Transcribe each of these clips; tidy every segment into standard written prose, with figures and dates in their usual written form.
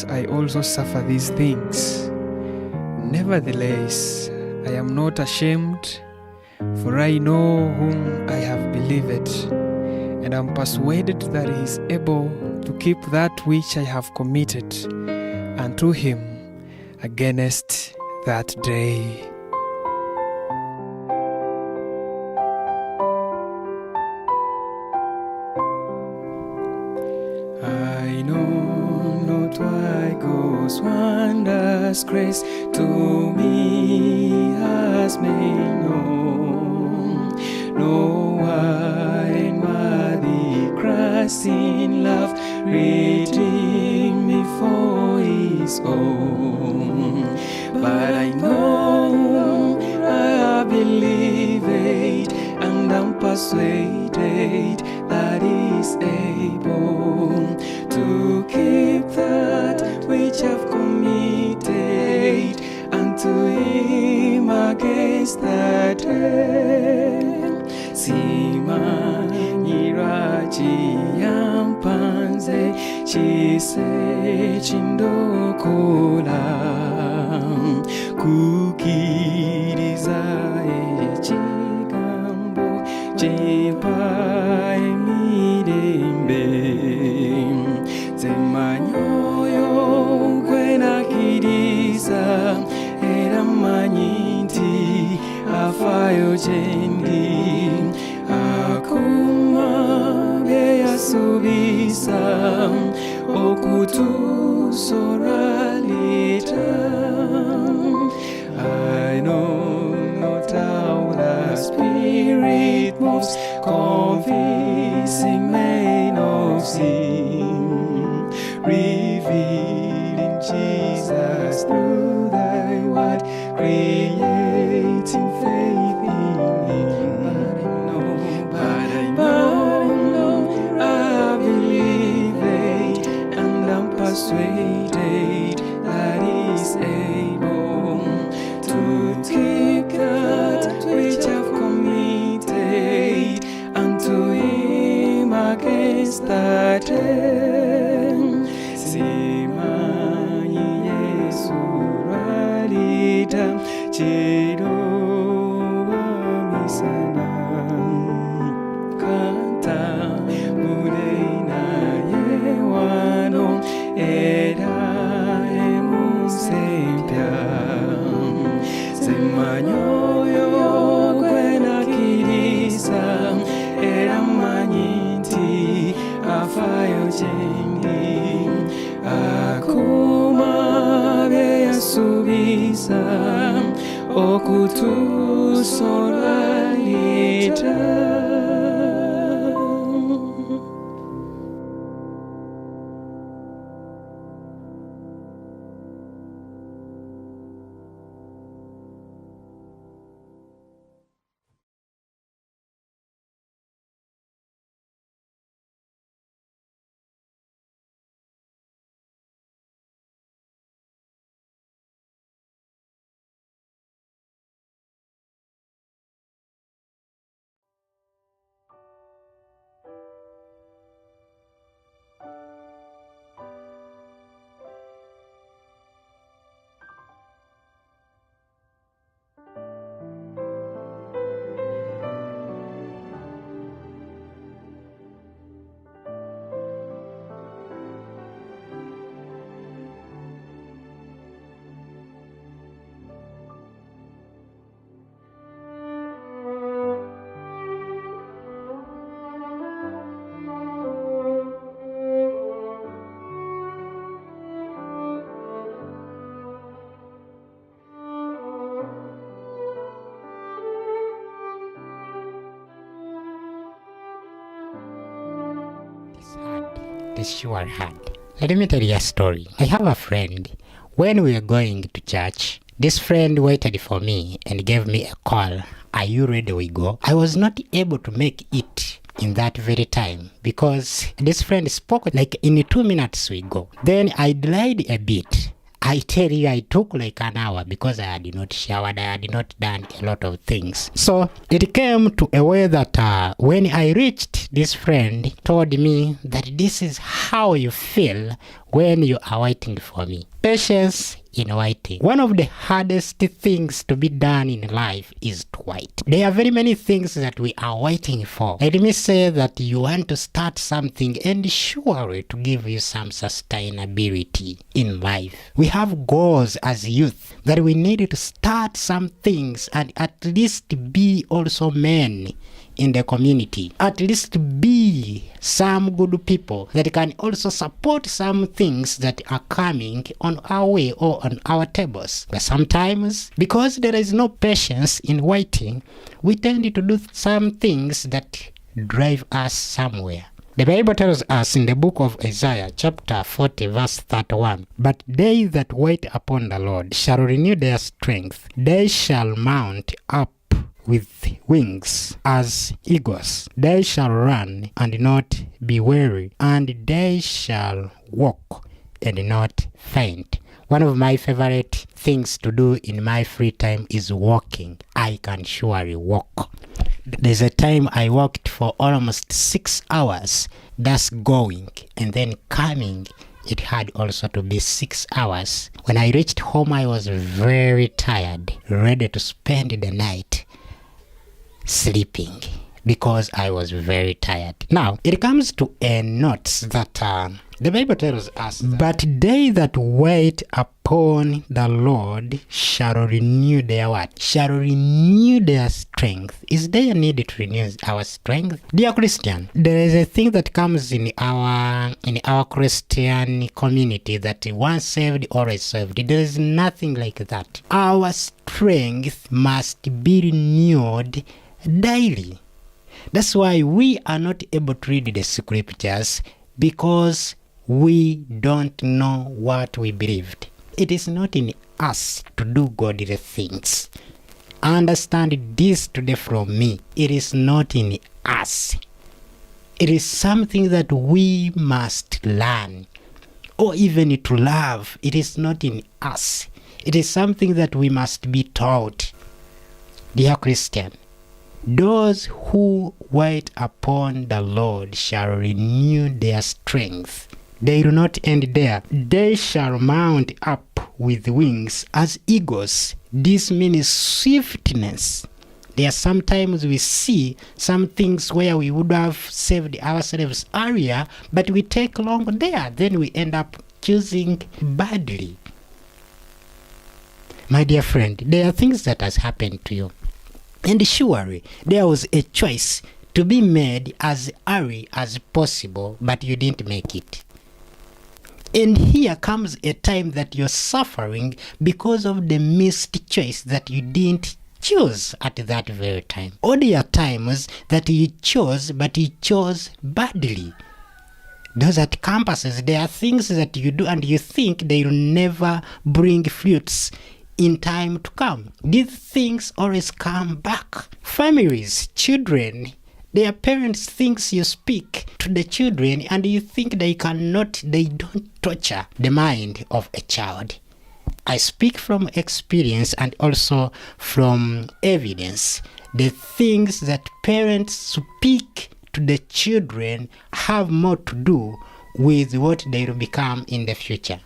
I also suffer these things. Nevertheless, I am not ashamed, for I know whom I have believed, and am persuaded that he is able to keep that which I have committed unto him against that day. I know not why God's wondrous grace to me has made known, nor why in worthy Christ in love redeemed me for his own. But I know, I believe it, and am persuaded that he is able to keep that which I've committed unto him against that day. Simanyiraji yampanze chise chindokola kukiriza echigambo chepa emirembe zemanyoyo kwenakiriza era manyinti afayo jendi akuma beyasubisa okutusoralita. I know not how the Spirit moves, convincing men of sin, revealing Jesus through thy word, creating faith in him. But I know, I believe it, and I'm persuaded that he's able to keep that which I've committed unto him against that day. Simanyi Yesu ralita chiro wamisana kanta mulena yewano era emusempya semanyoyo kwenakiriza era manyinti afayo jendi akuma beyasubisa okutusoralita. This sure hard. Let me tell you a story. I have a friend. When we were going to church, this friend waited for me and gave me a call. Are you ready? We go. I was not able to make it in that very time because this friend spoke like in 2 minutes we go. Then I delayed a bit. I tell you, I took like an hour because I had not showered, I had not done a lot of things. So it came to a way that when I reached this friend told me that this is how you feel when you are waiting for me. Patience in waiting. One of the hardest things to be done in life is to wait. There are very many things that we are waiting for. Let me say that you want to start something and surely to give you some sustainability in life. We have goals as youth that we need to start some things and at least be also men in the community, at least be some good people that can also support some things that are coming on our way or on our tables. But sometimes, because there is no patience in waiting, we tend to do some things that drive us somewhere. The Bible tells us in the book of Isaiah, chapter 40, verse 31, "But they that wait upon the Lord shall renew their strength. They shall mount up with wings as eagles. They shall run and not be weary, and they shall walk and not faint." One of my favorite things to do in my free time is walking. I can surely walk. There's a time I walked for almost 6 hours, thus going and then coming. It had also to be 6 hours. When I reached home, I was very tired, ready to spend the night sleeping because I was very tired. Now, it comes to a note that the Bible tells us, "But they that wait upon the Lord shall renew their" what? Shall renew their strength. Is there a need to renew our strength? Dear Christian, there is a thing that comes in our Christian community that once saved, always saved. There is nothing like that. Our strength must be renewed daily. That's why we are not able to read the scriptures, because we don't know what we believed. It is not in us to do godly things. Understand this today from me. It is not in us. It is something that we must learn, or even to love. It is not in us. It is something that we must be taught. Dear Christian, those who wait upon the Lord shall renew their strength. They do not end there. They shall mount up with wings as eagles. This means swiftness. There are sometimes we see some things where we would have saved ourselves earlier, but we take long there. Then we end up choosing badly. My dear friend, there are things that has happened to you. And surely there was a choice to be made as early as possible, but you didn't make it. And here comes a time that you're suffering because of the missed choice that you didn't choose at that very time. Or there are times that you chose, but you chose badly. Those at campuses, there are things that you do and you think they will never bring fruits in time to come. These things always come back. Families, children, their parents think you speak to the children and you think they don't torture the mind of a child. I speak from experience and also from evidence. The things that parents speak to the children have more to do with what they will become in the future.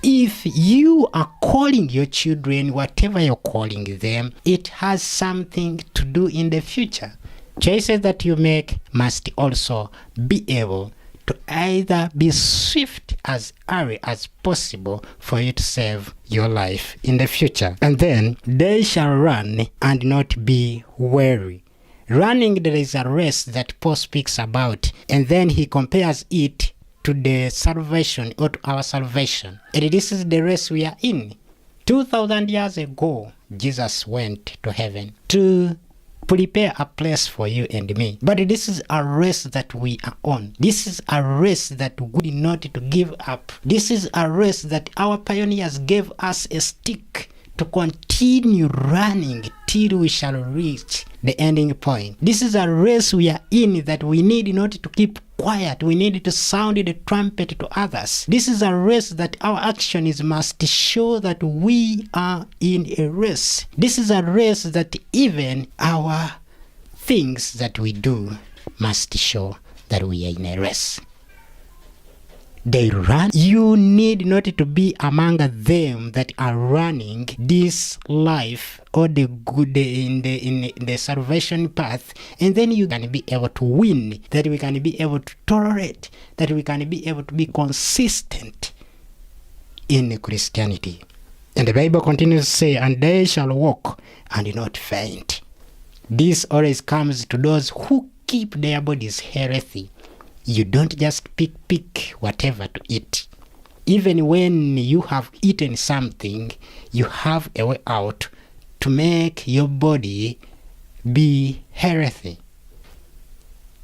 If you are calling your children whatever you're calling them, it has something to do in the future. Choices that you make must also be able to either be swift as early as possible for you to save your life in the future. And then they shall run and not be weary. Running, there is a race that Paul speaks about, and then he compares it to the salvation or to our salvation. And this is the race we are in. 2,000 years ago, Jesus went to heaven to prepare a place for you and me. But this is a race that we are on. This is a race that we not to give up. This is a race that our pioneers gave us a stick to continue running till we shall reach the ending point. This is a race we are in that we need not to keep quiet. We need to sound the trumpet to others. This is a race that our actions must show that we are in a race. This is a race that even our things that we do must show that we are in a race. They run. You need not to be among them that are running this life or the good in the salvation path, and then you can be able to win, that we can be able to tolerate, that we can be able to be consistent in Christianity. And the Bible continues to say, and they shall walk and not faint. This always comes to those who keep their bodies healthy. You don't just pick whatever to eat. Even when you have eaten something, you have a way out to make your body be healthy.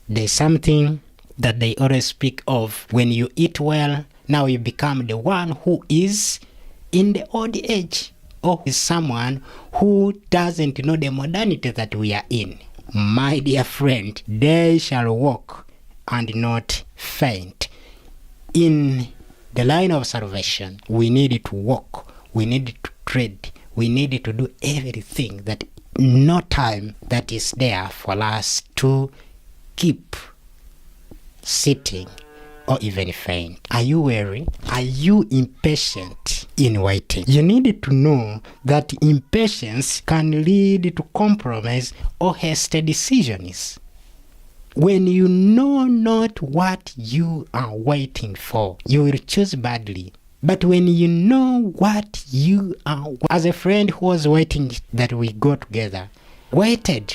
There's something that they always speak of. When you eat well, now you become the one who is in the old age, or is someone who doesn't know the modernity that we are in. My dear friend, they shall walk and not faint. In the line of salvation, we need to walk, we need to tread, we need to do everything, that no time that is there for us to keep sitting or even faint. Are you weary? Are you impatient in waiting? You need to know that impatience can lead to compromise or hasty decisions. When you know not what you are waiting for, you will choose badly. But when you know what you are, as a friend who was waiting that we go together, waited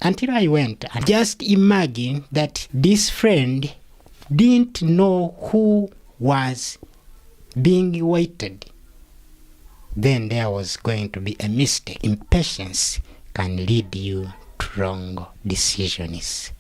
until I went, and just imagine that this friend didn't know who was being waited. Then there was going to be a mistake. Impatience can lead you to wrong decisions.